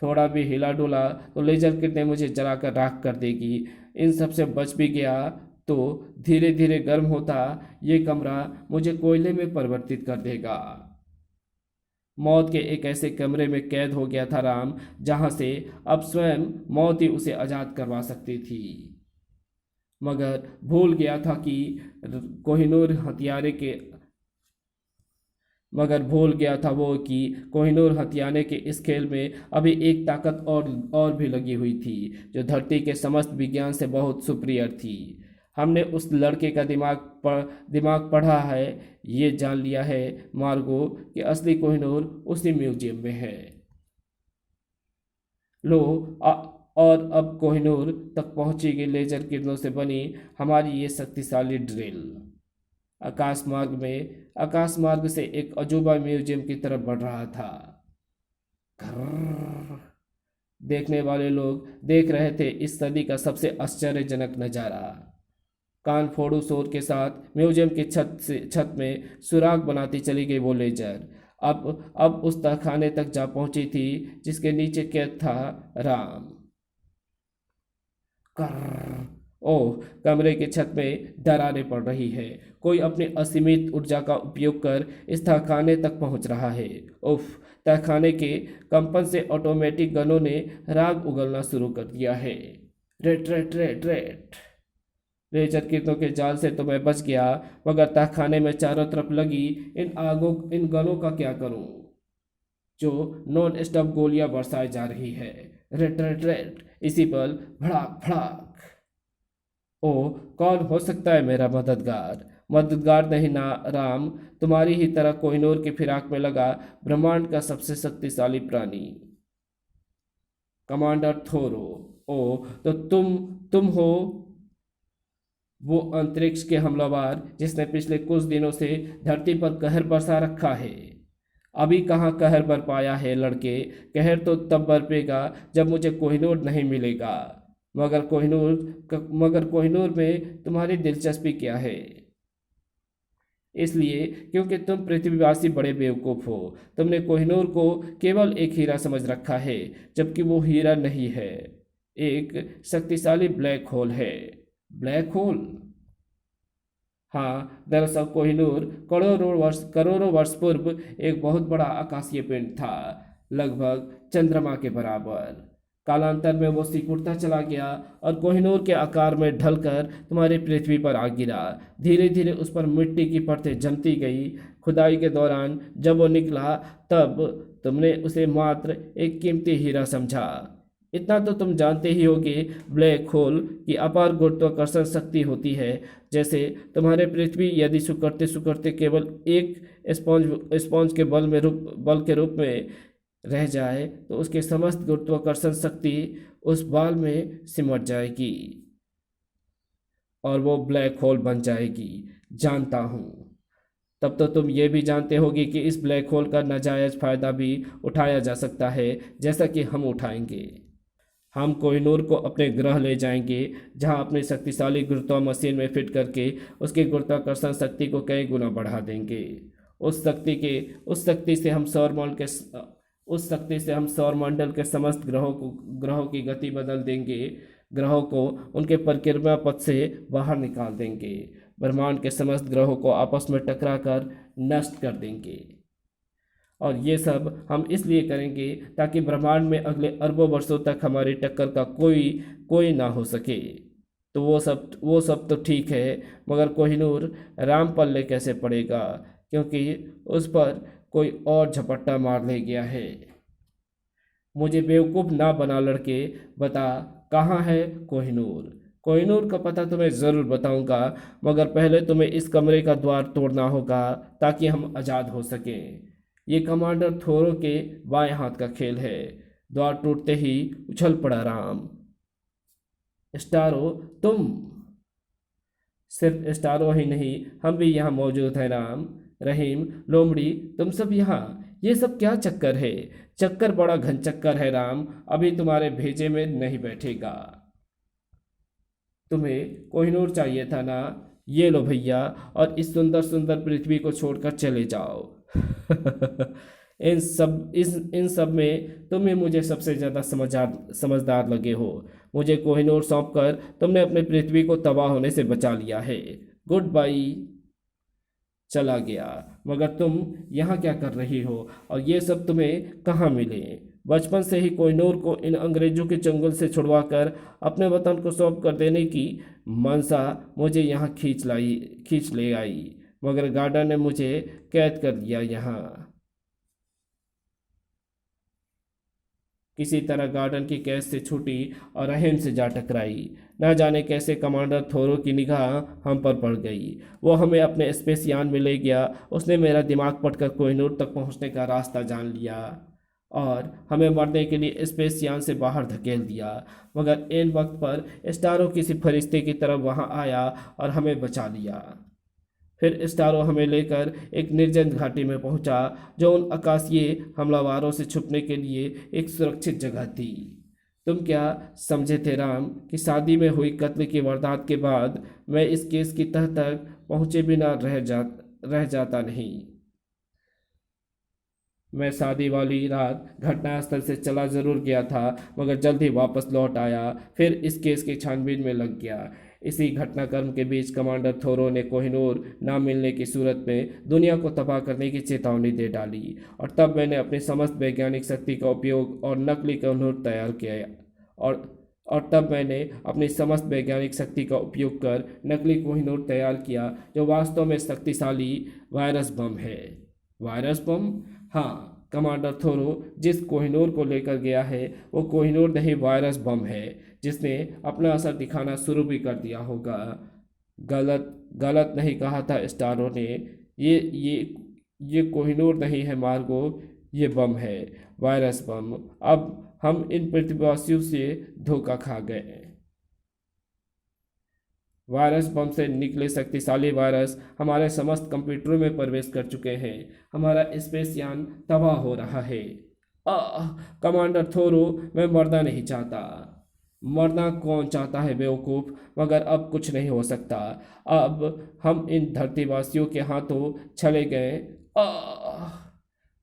Speaker 1: थोड़ा भी हिला डुला तो लेजर किरणें मुझे जलाकर राख कर देगी। इन सब से बच भी गया तो धीरे धीरे गर्म होता ये कमरा मुझे कोयले में परिवर्तित कर देगा। मौत के एक ऐसे कमरे में कैद हो गया था राम, जहां से अब स्वयं मौत ही उसे आजाद करवा सकती थी। मगर भूल गया था कि कोहिनूर हथियारे के मगर भूल गया था वो कि कोहिनूर हथियाने के इस खेल में अभी एक ताकत और भी लगी हुई थी, जो धरती के समस्त विज्ञान से बहुत सुपीरियर थी। हमने उस लड़के का दिमाग पढ़ा है, ये जान लिया है मार्गो कि असली कोहिनूर उसी म्यूजियम में है। लो और अब कोहिनूर तक पहुंची गई लेजर किरणों से बनी हमारी ये शक्तिशाली ड्रिल। आकाश मार्ग से एक अजूबा म्यूजियम की तरफ बढ़ रहा था। घर्र। देखने वाले लोग देख रहे थे इस सदी का सबसे आश्चर्यजनक नज़ारा। कान फोड़ू शोर के साथ म्यूजियम की छत में सुराग बनाती चली गई वो लेजर। अब उस तहखाने तक जा पहुंची थी जिसके नीचे कैद था राम। कर्र। ओह, कमरे की छत में दरारें पड़ रही है। कोई अपनी असीमित ऊर्जा का उपयोग कर इस तहखाने तक पहुंच रहा है। उफ। तहखाने के कंपन से ऑटोमेटिक गनों ने राग उगलना शुरू कर दिया है। रेट रेट रेट रेट। लेजर किरणों के जाल से तो मैं बच गया, मगर तहखाने में चारों तरफ लगी इन गनों का क्या करूं, जो नॉन स्टॉप गोलियां बरसाई जा रही है। रेट रेट रेट। इसी पल भड़ाक भड़ाक। ओ, कौन हो सकता है मेरा मददगार? मददगार नहीं ना राम, तुम्हारी ही तरह कोहिनूर की फिराक में लगा ब्रह्मांड का सबसे शक्तिशाली प्राणी, कमांडर थोरो। ओ, तो तुम हो वो अंतरिक्ष के हमलावर जिसने पिछले कुछ दिनों से धरती पर कहर बरसा रखा है। अभी कहाँ कहर बरपाया है लड़के। कहर तो तब बरपेगा जब मुझे कोहिनूर नहीं मिलेगा। मगर कोहिनूर में तुम्हारी दिलचस्पी क्या है? इसलिए क्योंकि तुम पृथ्वीवासी बड़े बेवकूफ़ हो। तुमने कोहिनूर को केवल एक हीरा समझ रखा है, जबकि वो हीरा नहीं है, एक शक्तिशाली ब्लैक होल है। Black hole? हाँ, दरअसल कोहिनूर करोड़ों वर्ष पूर्व एक बहुत बड़ा आकाशीय पिंड था, लगभग चंद्रमा के बराबर। कालांतर में वो सिकुड़ता चला गया और कोहिनूर के आकार में ढलकर तुम्हारी पृथ्वी पर आ गिरा। धीरे धीरे उस पर मिट्टी की परतें जमती गई। खुदाई के दौरान जब वो निकला तब तुमने उसे मात्र एक कीमती हीरा समझा। इतना तो तुम जानते ही होगे, ब्लैक होल की अपार गुरुत्वाकर्षण शक्ति होती है। जैसे तुम्हारे पृथ्वी यदि सुकड़ते सुकड़ते केवल एक स्पॉन्ज के बल के रूप में रह जाए तो उसकी समस्त गुरुत्वाकर्षण शक्ति उस बाल में सिमट जाएगी और वो ब्लैक होल बन जाएगी। जानता हूँ। तब तो तुम ये भी जानते होगे कि इस ब्लैक होल का नाजायज फायदा भी उठाया जा सकता है, जैसा कि हम उठाएंगे। हम कोहिनूर को अपने ग्रह ले जाएंगे, जहां अपनी शक्तिशाली गुरुत्वा मशीन में फिट करके उसकी गुरुत्वाकर्षण शक्ति को कई गुना बढ़ा देंगे। उस शक्ति से हम सौरमंडल के समस्त ग्रहों की गति बदल देंगे। ग्रहों को उनके परिक्रमा पथ से बाहर निकाल देंगे। ब्रह्मांड के समस्त ग्रहों को आपस में टकरा कर नष्ट कर देंगे। और ये सब हम इसलिए करेंगे ताकि ब्रह्मांड में अगले अरबों वर्षों तक हमारी टक्कर का कोई ना हो सके। तो वो सब तो ठीक है, मगर कोहिनूर राम पल्ले कैसे पड़ेगा, क्योंकि उस पर कोई और झपट्टा मार ले गया है। मुझे बेवकूफ़ ना बना लड़के, बता कहाँ है कोहिनूर? कोहिनूर का पता तुम्हें ज़रूर बताऊंगा, मगर पहले तुम्हें इस कमरे का द्वार तोड़ना होगा ताकि हम आज़ाद हो सकें। ये कमांडर थोरो के बाएं हाथ का खेल है। द्वार टूटते ही उछल पड़ा राम। स्टारो, तुम? सिर्फ स्टारो ही नहीं, हम भी यहाँ मौजूद हैं राम। रहीम, लोमड़ी, तुम सब यहाँ? ये सब क्या चक्कर है? चक्कर बड़ा घन चक्कर है राम, अभी तुम्हारे भेजे में नहीं बैठेगा। तुम्हें कोहिनूर चाहिए था ना? ये लो भैया, और इस सुंदर सुंदर पृथ्वी को छोड़कर चले जाओ। इन सब में तुम ही मुझे सबसे ज़्यादा समझदार लगे हो। मुझे कोहिनूर सौंपकर तुमने अपनी पृथ्वी को तबाह होने से बचा लिया है। Good by. चला गया। मगर तुम यहाँ क्या कर रही हो, और ये सब तुम्हें कहाँ मिले? बचपन से ही कोहिनूर को इन अंग्रेजों के चंगुल से छुड़वाकर अपने वतन को सौंप कर देने की मनसा मुझे यहाँ खींच ले आई, मगर गार्डन ने मुझे कैद कर दिया यहाँ। किसी तरह गार्डन की कैद से छूटी और रहीम से जा टकराई। न जाने कैसे कमांडर थोरो की निगाह हम पर पड़ गई। वो हमें अपने स्पेस यान में ले गया। उसने मेरा दिमाग पढ़कर कोहिनूर तक पहुंचने का रास्ता जान लिया और हमें मरने के लिए स्पेस यान से बाहर धकेल दिया। मगर इन वक्त पर स्टारो किसी फरिश्ते की तरफ वहां आया और हमें बचा लिया। फिर स्टारो हमें लेकर एक निर्जन घाटी में पहुंचा, जो उन आकाशीय हमलावरों से छुपने के लिए एक सुरक्षित जगह थी। तुम क्या समझे थे राम कि शादी में हुई कत्ल की वारदात के बाद मैं इस केस की तह तक पहुंचे बिना रह जाता नहीं। मैं शादी वाली रात घटनास्थल से चला जरूर गया था, मगर जल्द ही वापस लौट आया, फिर इस केस की छानबीन में लग गया। इसी घटनाक्रम के बीच कमांडर थोरो ने कोहिनूर ना मिलने की सूरत में दुनिया को तबाह करने की चेतावनी दे डाली, और तब मैंने अपनी समस्त वैज्ञानिक शक्ति का उपयोग और नकली कोहिनूर तैयार किया और और तब मैंने अपनी समस्त वैज्ञानिक शक्ति का उपयोग कर नकली कोहिनूर तैयार किया, जो वास्तव में शक्तिशाली वायरस बम है। वायरस बम? हाँ कमांडर थोरो, जिस कोहिनूर को लेकर गया है वो कोहिनूर नहीं, वायरस बम है, जिसने अपना असर दिखाना शुरू भी कर दिया होगा। गलत गलत नहीं कहा था स्टारो ने। ये ये ये कोहिनूर नहीं है मार्गो, ये बम है, वायरस बम। अब हम इन पृथ्वीवासियों से धोखा खा गए। वायरस बम से निकले शक्तिशाली वायरस हमारे समस्त कंप्यूटरों में प्रवेश कर चुके हैं। हमारा स्पेस यान तबाह हो रहा है। कमांडर थोरो, मैं मरना नहीं चाहता। मरना कौन चाहता है बेवकूफ़, मगर अब कुछ नहीं हो सकता। अब हम इन धरतीवासियों के हाथों चले गए।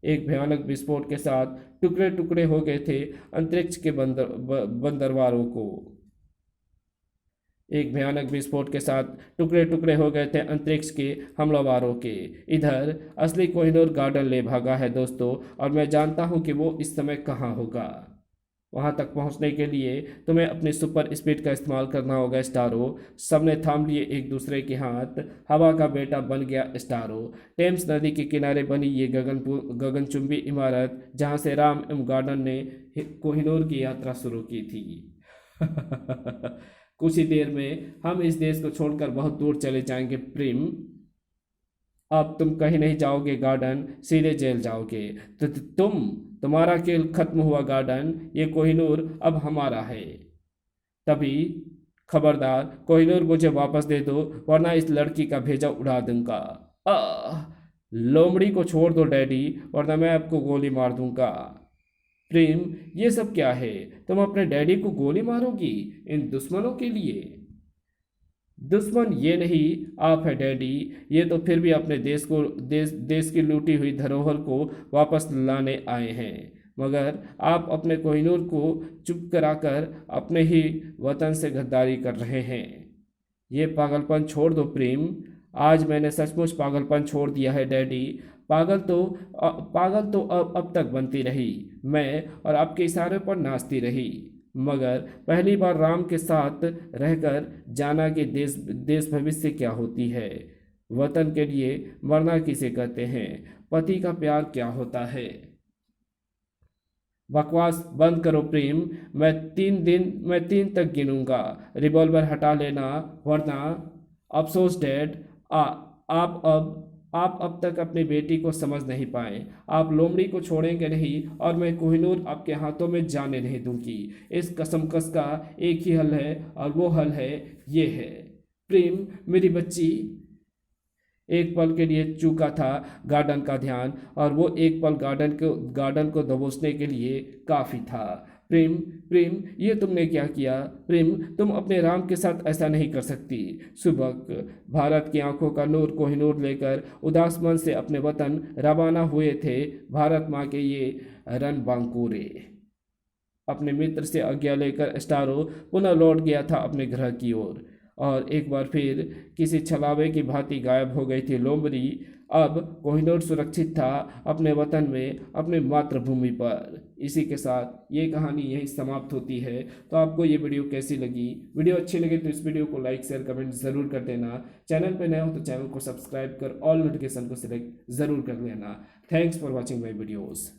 Speaker 1: एक भयानक विस्फोट के साथ टुकड़े टुकड़े हो गए थे अंतरिक्ष के बंदरवारों को। एक भयानक विस्फोट के साथ टुकड़े टुकड़े हो गए थे अंतरिक्ष के हमलावरों के। इधर असली कोहिनूर गार्डन ले भागा है दोस्तों, और मैं जानता हूं कि वो इस समय कहाँ होगा। वहां तक पहुंचने के लिए तुम्हें अपनी सुपर स्पीड का इस्तेमाल करना होगा स्टारो। सबने थाम लिए एक दूसरे के हाथ। हवा का बेटा बन गया स्टारो। टेम्स नदी के किनारे बनी ये गगनचुंबी इमारत, जहां से राम एम गार्डन ने कोहिनूर की यात्रा शुरू की थी। कुछ ही देर में हम इस देश को छोड़कर बहुत दूर चले जाएंगे प्रेम। अब तुम कहीं नहीं जाओगे गार्डन, सीधे जेल जाओगे। तो तुम्हारा खेल खत्म हुआ गार्डन, ये कोहिनूर अब हमारा है। तभी खबरदार, कोहिनूर मुझे वापस दे दो, वरना इस लड़की का भेजा उड़ा दूंगा। लोमड़ी को छोड़ दो डैडी, वरना मैं आपको गोली मार दूंगा। प्रेम, ये सब क्या है? तुम अपने डैडी को गोली मारोगी इन दुश्मनों के लिए? दुश्मन ये नहीं, आप है डैडी। ये तो फिर भी अपने देश की लूटी हुई धरोहर को वापस लाने आए हैं, मगर आप अपने कोहिनूर को चुप कराकर अपने ही वतन से गद्दारी कर रहे हैं। ये पागलपन छोड़ दो प्रेम। आज मैंने सचमुच पागलपन छोड़ दिया है डैडी। पागल तो अब तक बनती रही, मैं और आपके इशारे पर नाचती रही, मगर पहली बार राम के साथ रहकर जाना कि देश भविष्य क्या होती है, वतन के लिए मरना किसे कहते हैं, पति का प्यार क्या होता है। बकवास बंद करो प्रेम। मैं 3 तक गिनूंगा। रिवॉल्वर हटा लेना, वरना अफसोस डैड। आप अब तक अपनी बेटी को समझ नहीं पाए। आप लोमड़ी को छोड़ेंगे नहीं, और मैं कोहिनूर आपके हाथों में जाने नहीं दूंगी। इस कसमकस का एक ही हल है, और वो हल है, ये है प्रेम, मेरी बच्ची। एक पल के लिए चूका था गार्डन का ध्यान, और वो एक पल गार्डन को दबोचने के लिए काफ़ी था। प्रेम, प्रेम, ये तुमने क्या किया? प्रेम, तुम अपने राम के साथ ऐसा नहीं कर सकती। सुबह भारत की आंखों का नूर कोहिनूर लेकर उदास मन से अपने वतन रवाना हुए थे भारत माँ के ये रणबांकुरे। अपने मित्र से आज्ञा लेकर स्टारो पुनः लौट गया था अपने ग्रह की ओर, और एक बार फिर किसी छलावे की भांति गायब हो गई थी लोमड़ी। अब कोहिनूर सुरक्षित था अपने वतन में, अपने मातृभूमि पर। इसी के साथ ये कहानी यहीं समाप्त होती है। तो आपको ये वीडियो कैसी लगी? वीडियो अच्छी लगे तो इस वीडियो को लाइक शेयर कमेंट ज़रूर कर देना। चैनल पर नए हो तो चैनल को सब्सक्राइब कर ऑल नोटिफिकेशन को सिलेक्ट ज़रूर कर लेना। Thanks for watching my videos.